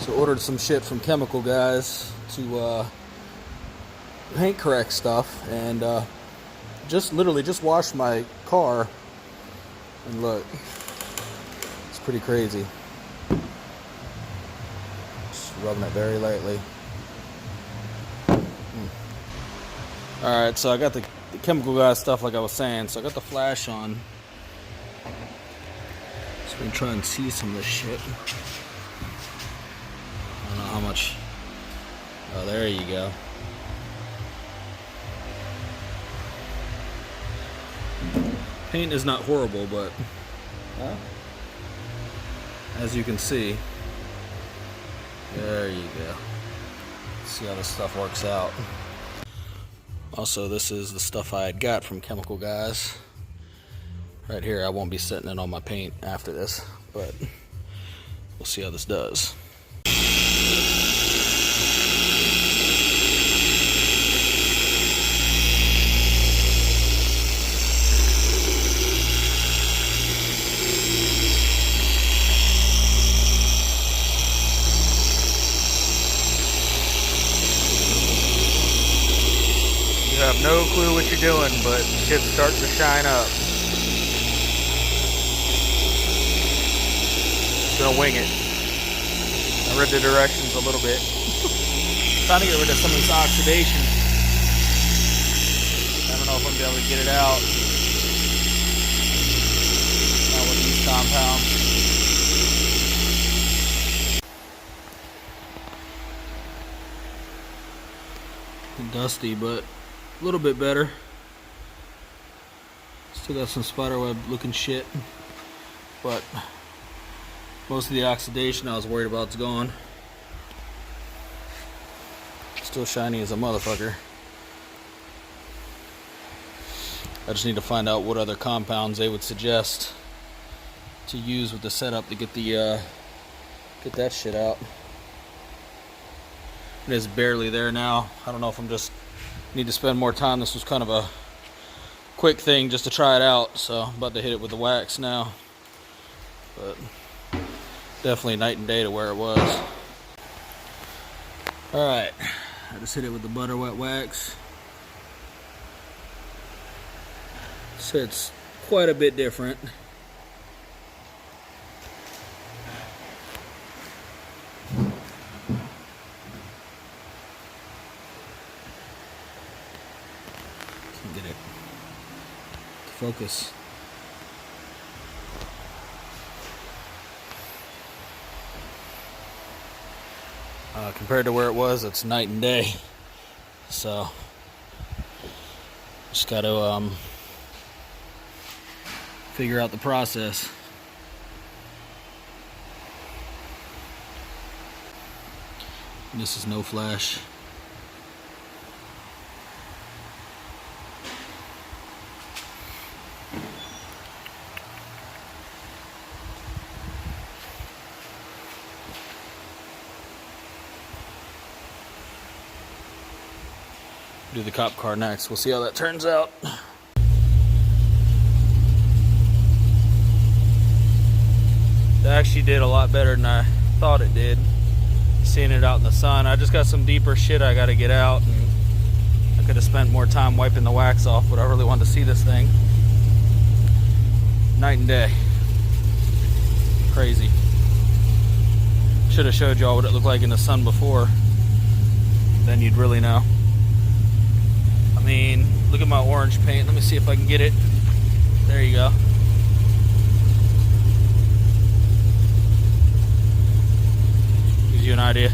So ordered some shit from Chemical Guys to paint correct stuff, and literally just washed my car, and look, it's pretty crazy. Just rubbing it very lightly. Alright, so I got the Chemical Guys stuff like I was saying, so I got the flash on. So we can try and see some of this shit. I don't know how much. Oh, there you go. Paint is not horrible, but as you can see, there you go. See how this stuff works out. Also, this is the stuff I had got from Chemical Guys. Right here, I won't be setting it on my paint after this, but we'll see how this does. You have no clue what you're doing, but shit's starting to shine up. Just gonna wing it. I read the directions a little bit. Trying to get rid of some of this oxidation. I don't know if I'm gonna be able to get it out. Not with these compounds. Dusty, but a little bit better. Still got some spiderweb looking shit, but most of the oxidation I was worried about is gone. Still shiny as a motherfucker. I just need to find out what other compounds they would suggest to use with the setup to get the get that shit out. It is barely there now. I don't know if I'm just need to spend more time. This was kind of a quick thing just to try it out, so I'm about to hit it with the wax now. But definitely night and day to where it was. Alright, I just hit it with the butter wet wax. So it's quite a bit different. Get it to focus. Compared to where it was, it's night and day. So just got to figure out the process. And this is no flash. Do the cop car next. We'll see how that turns out. It actually did a lot better than I thought it did. Seeing it out in the sun. I just got some deeper shit I gotta get out, and I could have spent more time wiping the wax off, but I really wanted to see this thing. Night and day. Crazy. Should have showed y'all what it looked like in the sun before. Then you'd really know. I mean, look at my orange paint. Let me see if I can get it. There you go. Gives you an idea.